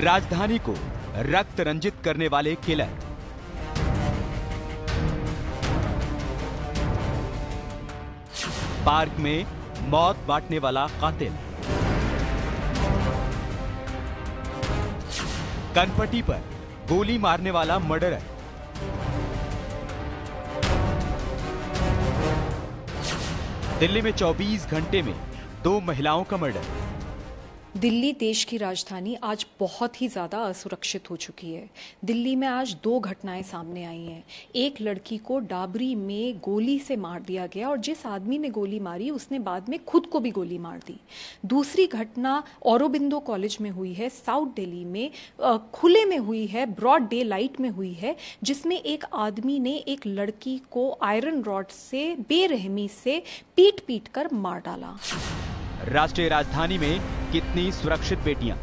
राजधानी को रक्त रंजित करने वाले किलर। पार्क में मौत बांटने वाला कातिल। कनपटी पर गोली मारने वाला मर्डरर। दिल्ली में 24 घंटे में 2 महिलाओं का मर्डर। दिल्ली देश की राजधानी आज बहुत ही ज़्यादा असुरक्षित हो चुकी है। दिल्ली में आज 2 घटनाएं सामने आई हैं। एक लड़की को डाबरी में गोली से मार दिया गया और जिस आदमी ने गोली मारी उसने बाद में खुद को भी गोली मार दी। दूसरी घटना औरोबिंदो कॉलेज में हुई है, साउथ दिल्ली में, खुले में हुई है, ब्रॉड डे लाइट में हुई है, जिसमें एक आदमी ने एक लड़की को आयरन रॉड से बेरहमी से पीट पीट कर मार डाला। राष्ट्रीय राजधानी में कितनी सुरक्षित बेटियां?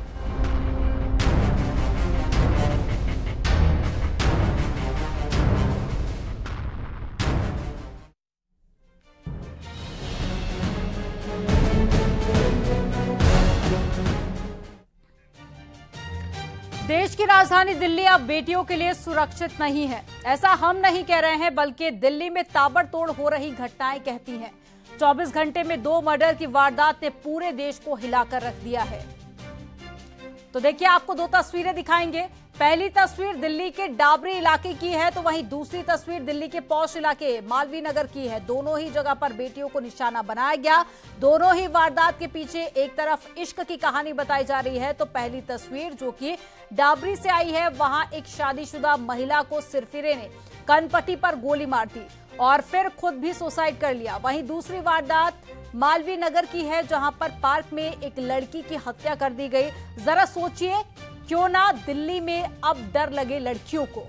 देश की राजधानी दिल्ली अब बेटियों के लिए सुरक्षित नहीं है। ऐसा हम नहीं कह रहे हैं, बल्कि दिल्ली में ताबड़तोड़ हो रही घटनाएं कहती हैं। 24 घंटे में 2 मर्डर की वारदात ने पूरे देश को हिलाकर रख दिया है। तो देखिए, आपको 2 तस्वीरें दिखाएंगे। पहली तस्वीर दिल्ली के डाबरी इलाके की है, तो वहीं दूसरी तस्वीर दिल्ली के पौष इलाके मालवीय नगर की है। दोनों ही जगह पर बेटियों को निशाना बनाया गया। दोनों ही वारदात के पीछे एक तरफ इश्क की कहानी बताई जा रही है, तो पहली तस्वीर जो कि डाबरी से आई है, वहां एक शादीशुदा महिला को सिरफिरे ने कनपट्टी पर गोली मार दी और फिर खुद भी सुसाइड कर लिया। वहीं दूसरी वारदात मालवीय नगर की है, जहां पर पार्क में एक लड़की की हत्या कर दी गई। जरा सोचिए, क्यों ना दिल्ली में अब डर लगे लड़कियों को।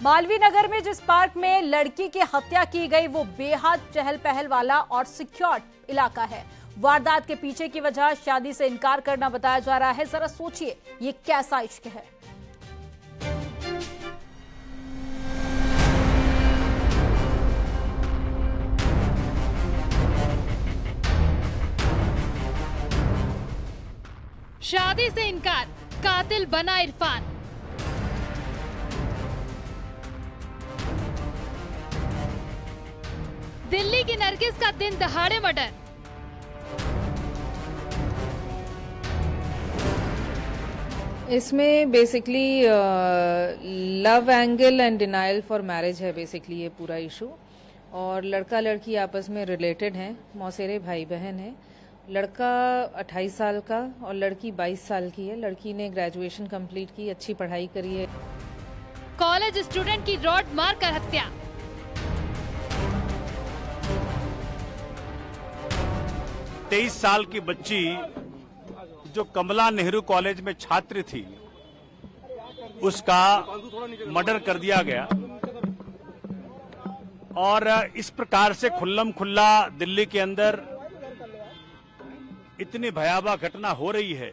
मालवीय नगर में जिस पार्क में लड़की की हत्या की गई, वो बेहद चहल पहल वाला और सिक्योर इलाका है। वारदात के पीछे की वजह शादी से इनकार करना बताया जा रहा है। जरा सोचिए, ये कैसा इश्क है। शादी से इनकार, कातिल बना इरफान। दिल्ली की नरगिस का दिन दहाड़े मर्डर। इसमें basically love angle and denial for marriage है बेसिकली ये पूरा इशू। और लड़का लड़की आपस में रिलेटेड हैं, मौसेरे भाई बहन हैं। लड़का 28 साल का और लड़की 22 साल की है। लड़की ने ग्रेजुएशन कंप्लीट की, अच्छी पढ़ाई करी है। कॉलेज स्टूडेंट की रॉड मारकर हत्या। तेईस साल की बच्ची जो कमला नेहरू कॉलेज में छात्र थी, उसका मर्डर कर दिया गया। और इस प्रकार से खुल्लम खुल्ला दिल्ली के अंदर इतनी भयावह घटना हो रही है,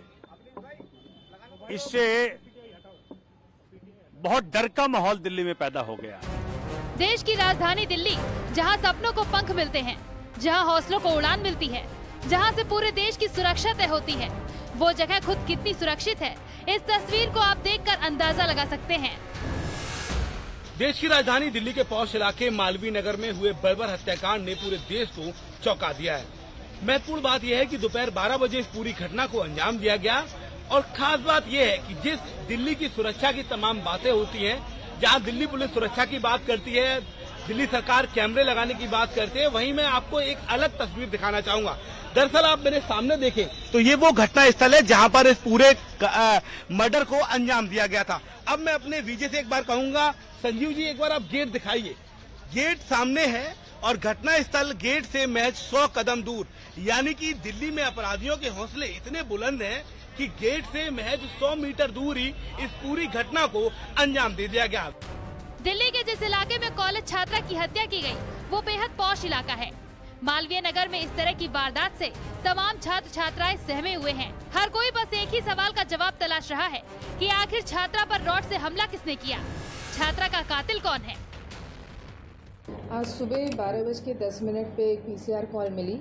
इससे बहुत डर का माहौल दिल्ली में पैदा हो गया। देश की राजधानी दिल्ली, जहां सपनों को पंख मिलते हैं, जहां हौसलों को उड़ान मिलती है, जहां से पूरे देश की सुरक्षा तय होती है, वो जगह खुद कितनी सुरक्षित है, इस तस्वीर को आप देखकर अंदाजा लगा सकते हैं। देश की राजधानी दिल्ली के पौष इलाके मालवीय नगर में हुए बर्बर हत्याकांड ने पूरे देश को चौंका दिया है। महत्वपूर्ण बात यह है कि दोपहर 12 बजे इस पूरी घटना को अंजाम दिया गया। और खास बात यह है कि जिस दिल्ली की सुरक्षा की तमाम बातें होती हैं, जहां दिल्ली पुलिस सुरक्षा की बात करती है, दिल्ली सरकार कैमरे लगाने की बात करते हैं, वहीं मैं आपको एक अलग तस्वीर दिखाना चाहूंगा। दरअसल आप मेरे सामने देखें तो ये वो घटना स्थल है जहां पर इस पूरे मर्डर को अंजाम दिया गया था। अब मैं अपने विजय से एक बार कहूंगा, संजीव जी एक बार आप गेट दिखाइए। गेट सामने है और घटना स्थल गेट से महज 100 कदम दूर, यानी कि दिल्ली में अपराधियों के हौसले इतने बुलंद हैं कि गेट से महज 100 मीटर दूर ही इस पूरी घटना को अंजाम दे दिया गया। दिल्ली के जिस इलाके में कॉलेज छात्रा की हत्या की गई, वो बेहद पौष इलाका है। मालवीय नगर में इस तरह की वारदात से तमाम छात्र छात्राएं सहमे हुए हैं। हर कोई बस एक ही सवाल का जवाब तलाश रहा है कि आखिर छात्रा पर रॉड से हमला किसने किया, छात्रा का कातिल कौन है। आज सुबह 12:10 पे एक पीसीआर कॉल मिली।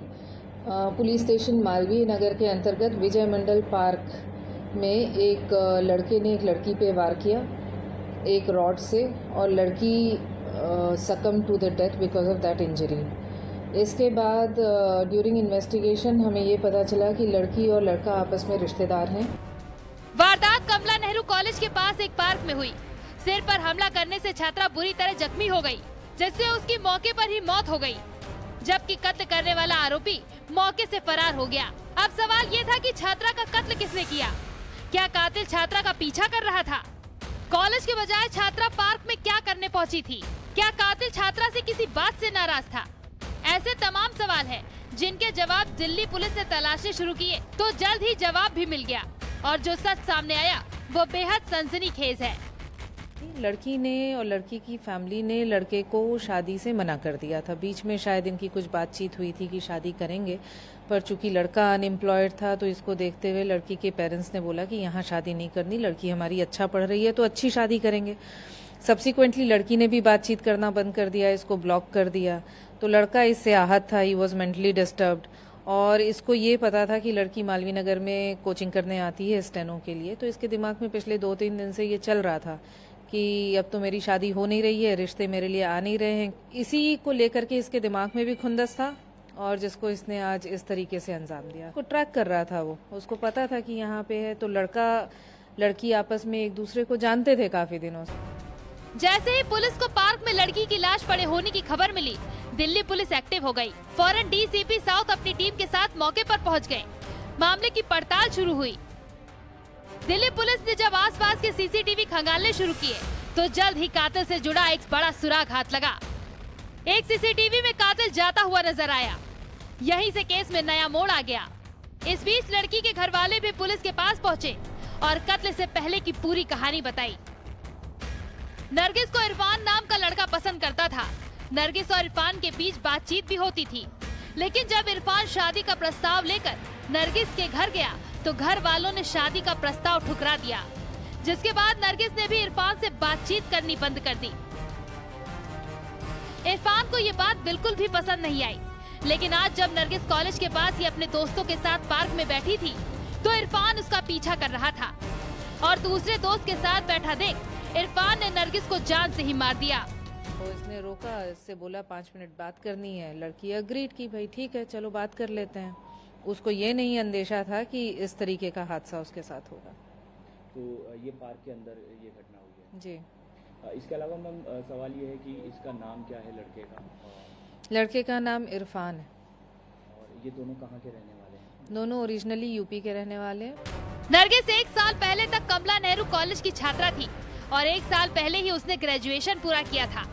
पुलिस स्टेशन मालवीय नगर के अंतर्गत विजय मंडल पार्क में एक लड़के ने एक लड़की पे वार किया एक रॉड से और लड़की succumb to the death because of that injury. इसके बाद ड्यूरिंग इन्वेस्टिगेशन हमें ये पता चला कि लड़की और लड़का आपस में रिश्तेदार हैं। वारदात कमला नेहरू कॉलेज के पास एक पार्क में हुई। सिर पर हमला करने से छात्रा बुरी तरह जख्मी हो गई, जिससे उसकी मौके पर ही मौत हो गई, जबकि कत्ल करने वाला आरोपी मौके से फरार हो गया। अब सवाल ये था कि छात्रा का कत्ल किसने किया? क्या कातिल छात्रा का पीछा कर रहा था? कॉलेज के बजाय छात्रा पार्क में क्या करने पहुंची थी? क्या कातिल छात्रा से किसी बात से नाराज था? ऐसे तमाम सवाल हैं, जिनके जवाब दिल्ली पुलिस ने तलाशने शुरू किए तो जल्द ही जवाब भी मिल गया, और जो सच सामने आया वो बेहद सनसनीखेज है। लड़की ने और लड़की की फैमिली ने लड़के को शादी से मना कर दिया था। बीच में शायद इनकी कुछ बातचीत हुई थी कि शादी करेंगे, पर चूंकि लड़का अनएम्प्लॉयड था तो इसको देखते हुए लड़की के पेरेंट्स ने बोला कि यहाँ शादी नहीं करनी, लड़की हमारी अच्छा पढ़ रही है तो अच्छी शादी करेंगे। सब्सिक्वेंटली लड़की ने भी बातचीत करना बंद कर दिया, इसको ब्लॉक कर दिया। तो लड़का इससे आहत था, ही वॉज मेंटली डिस्टर्ब्ड, और इसको ये पता था कि लड़की मालवीय नगर में कोचिंग करने आती है स्टेनो के लिए। तो इसके दिमाग में पिछले 2-3 दिन से ये चल रहा था कि अब तो मेरी शादी हो नहीं रही है, रिश्ते मेरे लिए आ नहीं रहे हैं। इसी को लेकर के इसके दिमाग में भी खुंदस था, और जिसको इसने आज इस तरीके से अंजाम दिया। को ट्रैक कर रहा था वो, उसको पता था कि यहाँ पे है। तो लड़का लड़की आपस में एक दूसरे को जानते थे काफी दिनों से। जैसे ही पुलिस को पार्क में लड़की की लाश पड़े होने की खबर मिली, दिल्ली पुलिस एक्टिव हो गई। फौरन डीसीपी साउथ अपनी टीम के साथ मौके पर पहुंच गए। मामले की पड़ताल शुरू हुई। दिल्ली पुलिस ने जब आसपास के सीसीटीवी खंगालने शुरू किए तो जल्द ही कातिल से जुड़ा एक बड़ा सुराग हाथ लगा। एक सीसीटीवी में कातिल जाता हुआ नजर आया। यहीं से केस में नया मोड़ आ गया। इस बीच लड़की के घर वाले भी पुलिस के पास पहुंचे और कत्ल से पहले की पूरी कहानी बताई। नरगिस को इरफान नाम का लड़का पसंद करता था। नरगिस और इरफान के बीच बातचीत भी होती थी, लेकिन जब इरफान शादी का प्रस्ताव लेकर नरगिस के घर गया तो घर वालों ने शादी का प्रस्ताव ठुकरा दिया, जिसके बाद नरगिस ने भी इरफान से बातचीत करनी बंद कर दी। इरफान को ये बात बिल्कुल भी पसंद नहीं आई, लेकिन आज जब नरगिस कॉलेज के पास ही अपने दोस्तों के साथ पार्क में बैठी थी तो इरफान उसका पीछा कर रहा था, और दूसरे दोस्त के साथ बैठा देख इरफान ने नरगिस को जान से ही मार दिया। तो इसने रोका, इससे बोला 5 मिनट बात करनी है। लड़की अग्रीड की, भाई ठीक है चलो बात कर लेते हैं। उसको ये नहीं अंदेशा था कि इस तरीके का हादसा उसके साथ होगा। तो ये पार्क के अंदर ये घटना हुई है जी। इसके अलावा मैम सवाल ये है कि इसका नाम क्या है लड़के का? लड़के का नाम इरफान है। और ये दोनों कहाँ के रहने वाले हैं? दोनों ओरिजिनली यूपी के रहने वाले हैं। नरगिस 1 साल पहले तक कमला नेहरू कॉलेज की छात्रा थी और 1 साल पहले ही उसने ग्रेजुएशन पूरा किया था।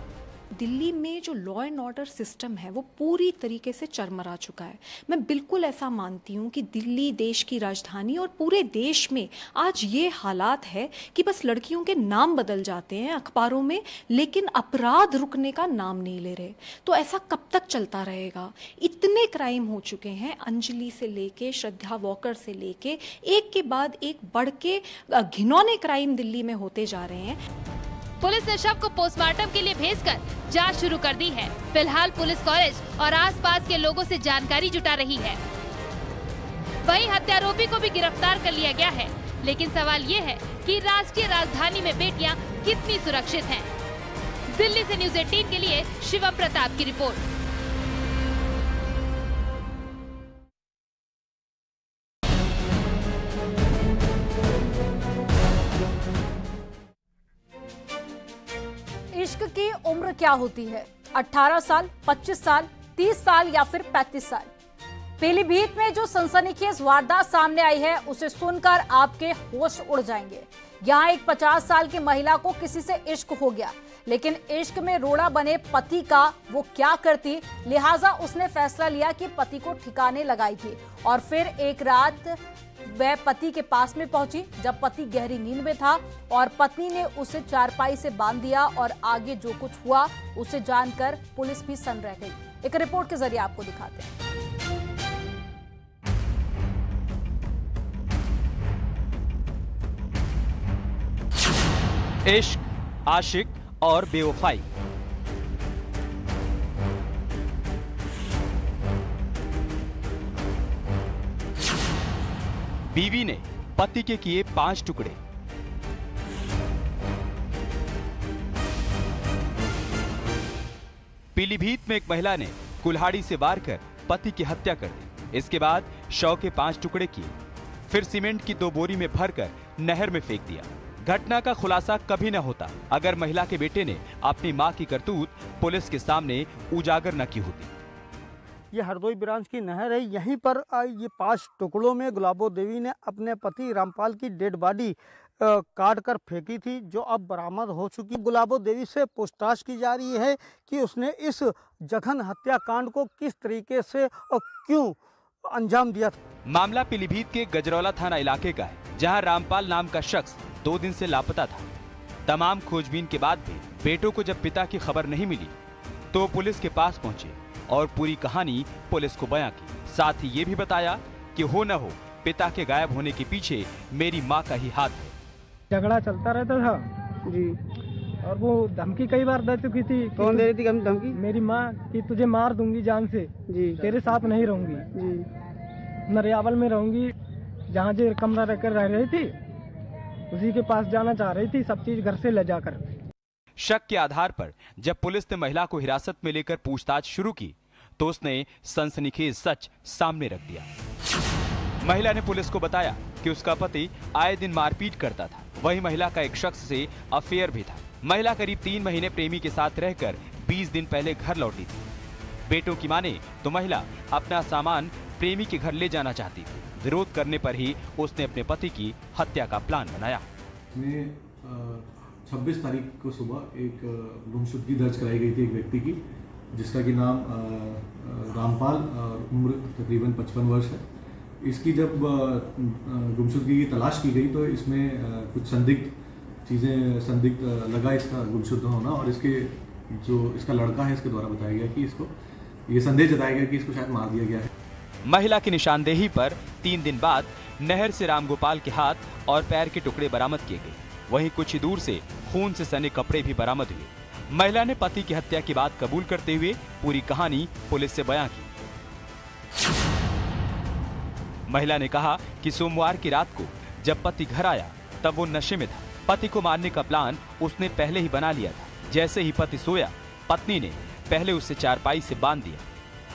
दिल्ली में जो लॉ एंड ऑर्डर सिस्टम है वो पूरी तरीके से चरमरा चुका है। मैं बिल्कुल ऐसा मानती हूँ कि दिल्ली देश की राजधानी और पूरे देश में आज ये हालात है कि बस लड़कियों के नाम बदल जाते हैं अखबारों में, लेकिन अपराध रुकने का नाम नहीं ले रहे। तो ऐसा कब तक चलता रहेगा? इतने क्राइम हो चुके हैं, अंजलि से लेके श्रद्धा वॉकर से लेके एक के बाद एक बढ़ के घिनौने क्राइम दिल्ली में होते जा रहे हैं। पुलिस ने शव को पोस्टमार्टम के लिए भेजकर जांच शुरू कर दी है। फिलहाल पुलिस कॉलेज और आसपास के लोगों से जानकारी जुटा रही है। वहीं हत्यारोपी को भी गिरफ्तार कर लिया गया है, लेकिन सवाल ये है कि राष्ट्रीय राजधानी में बेटियां कितनी सुरक्षित हैं। दिल्ली से न्यूज़ 18 के लिए शिवम प्रताप की रिपोर्ट। इश्क की उम्र क्या होती है? 18 साल, 25 साल, 30 साल या फिर 35 साल? पीलीभीत में जो सनसनीखेज वारदात सामने आई है उसे सुनकर आपके होश उड़ जाएंगे। यहाँ एक 50 साल की महिला को किसी से इश्क हो गया, लेकिन इश्क में रोड़ा बने पति का वो क्या करती, लिहाजा उसने फैसला लिया कि पति को ठिकाने लगाई थी। और फिर एक रात वह पति के पास में पहुंची जब पति गहरी नींद में था, और पत्नी ने उसे चारपाई से बांध दिया। और आगे जो कुछ हुआ उसे जानकर पुलिस भी सन्न रह गई। एक रिपोर्ट के जरिए आपको दिखाते हैं। इश्क, आशिक और बेवफाई, बीवी ने पति के किए 5 टुकड़े। पीलीभीत में एक महिला ने कुल्हाड़ी से वार कर पति की हत्या कर दी। इसके बाद शव के 5 टुकड़े किए, फिर सीमेंट की 2 बोरी में भरकर नहर में फेंक दिया। घटना का खुलासा कभी न होता अगर महिला के बेटे ने अपनी मां की करतूत पुलिस के सामने उजागर न की होती। ये हरदोई ब्रांच की नहर है। यहीं पर ये 5 टुकड़ों में गुलाबो देवी ने अपने पति रामपाल की डेड बॉडी काट कर फेंकी थी, जो अब बरामद हो चुकी। गुलाबो देवी से पूछताछ की जा रही है कि उसने इस जघन हत्याकांड को किस तरीके से और क्यों अंजाम दिया था। मामला पीलीभीत के गजरौला थाना इलाके का है, जहां रामपाल नाम का शख्स 2 दिन से लापता था। तमाम खोजबीन के बाद भी बेटों को जब पिता की खबर नहीं मिली तो पुलिस के पास पहुंचे और पूरी कहानी पुलिस को बयां की। साथ ही ये भी बताया कि हो न हो पिता के गायब होने के पीछे मेरी मां का ही हाथ है। झगड़ा चलता रहता था जी, और वो धमकी कई बार दे चुकी थी। कौन दे रही थी धमकी? मेरी माँ कि तुझे मार दूंगी जान से जी, तेरे साथ नहीं रहूंगी जी, नरियावल में रहूंगी। जहाँ जो कमरा रहकर रह रही थी उसी के पास जाना चाह रही थी, सब चीज घर से ले जाकर। शक के आधार पर जब पुलिस ने महिला को हिरासत में लेकर पूछताछ शुरू की तो उसने सनसनीखेज सच सामने रख दिया। महिला ने पुलिस को बताया कि उसका पति आए दिन मारपीट करता था। वही महिला का एक शख्स से अफेयर भी था। महिला करीब 3 महीने प्रेमी के साथ रहकर 20 दिन पहले घर लौटी थी। बेटों की माने तो महिला अपना सामान प्रेमी के घर ले जाना चाहती थी। विरोध करने पर ही उसने अपने पति की हत्या का प्लान बनाया। 26 तारीख को सुबह एक गुमशुदगी दर्ज कराई गई थी एक व्यक्ति की, जिसका कि नाम रामपाल और उम्र तकरीबन 55 वर्ष है। इसकी जब गुमशुदगी की तलाश की गई तो इसमें कुछ संदिग्ध लगा इसका गुमशुदा होना, और इसका लड़का है इसके द्वारा बताया गया कि इसको ये संदेह जताया गया कि इसको शायद मार दिया गया है। महिला की निशानदेही पर 3 दिन बाद नहर से रामगोपाल के हाथ और पैर के टुकड़े बरामद किए गए। वहीं कुछ ही दूर से खून से सने कपड़े भी बरामद हुए। महिला ने पति की हत्या की बात कबूल करते हुए पूरी कहानी पुलिस से बयां की। महिला ने कहा कि सोमवार की रात को जब पति घर आया तब वो नशे में था। पति को मारने का प्लान उसने पहले ही बना लिया था। जैसे ही पति सोया, पत्नी ने पहले उसे चारपाई से बांध दिया,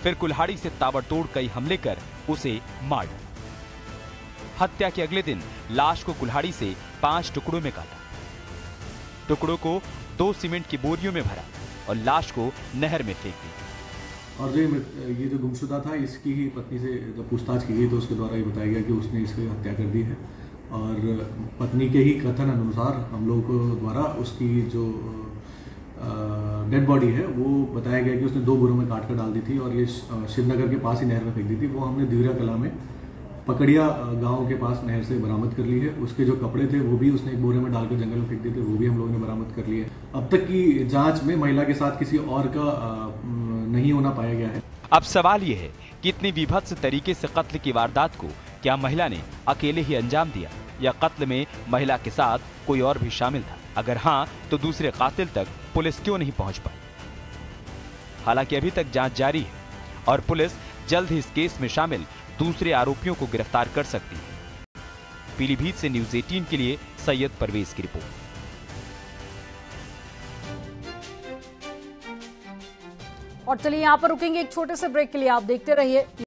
फिर कुल्हाड़ी से ताबड़तोड़ कई हमले कर उसे मार डाला। हत्या के अगले दिन लाश को कुल्हाड़ी से 5 टुकड़ों में काटा। टुकड़ों को 2 सीमेंट की बोरियों में भरा और लाश को नहर में फेंक दिया। और ये जो गुमशुदा था, इसकी ही पत्नी से जब पूछताछ की गई तो उसके द्वारा ये बताया गया कि उसने इसकी हत्या कर दी है। और पत्नी के ही कथन अनुसार हम लोग द्वारा उसकी जो डेड बॉडी है वो बताया गया कि उसने 2 बोरों में काट कर डाल दी थी और ये शिवनगर के पास ही नहर में फेंक दी थी। वो हमने दिवरा कला में पकड़िया गांव के पास नहर से बरामद कर ली है। उसके जो कपड़े थे वो भी उसने एक बोरे में डालकर जंगल में फेंक दिए थे, वो भी हम लोगों ने बरामद कर लिए। अब तक की जांच में महिला के साथ किसी और का नहीं होना पाया गया है। अब सवाल ये है कि इतनी विभत्स तरीके से कत्ल की वारदात को क्या महिला ने अकेले ही अंजाम दिया या कत्ल में महिला के साथ कोई और भी शामिल था? अगर हाँ, तो दूसरे कातिल तक पुलिस क्यों नहीं पहुंच पाई? हालांकि अभी तक जांच जारी है और पुलिस जल्द ही इस केस में शामिल दूसरे आरोपियों को गिरफ्तार कर सकती है। पीलीभीत से न्यूज़ 18 के लिए सैयद परवेज की रिपोर्ट। और चलिए यहाँ पर रुकेंगे एक छोटे से ब्रेक के लिए, आप देखते रहिए।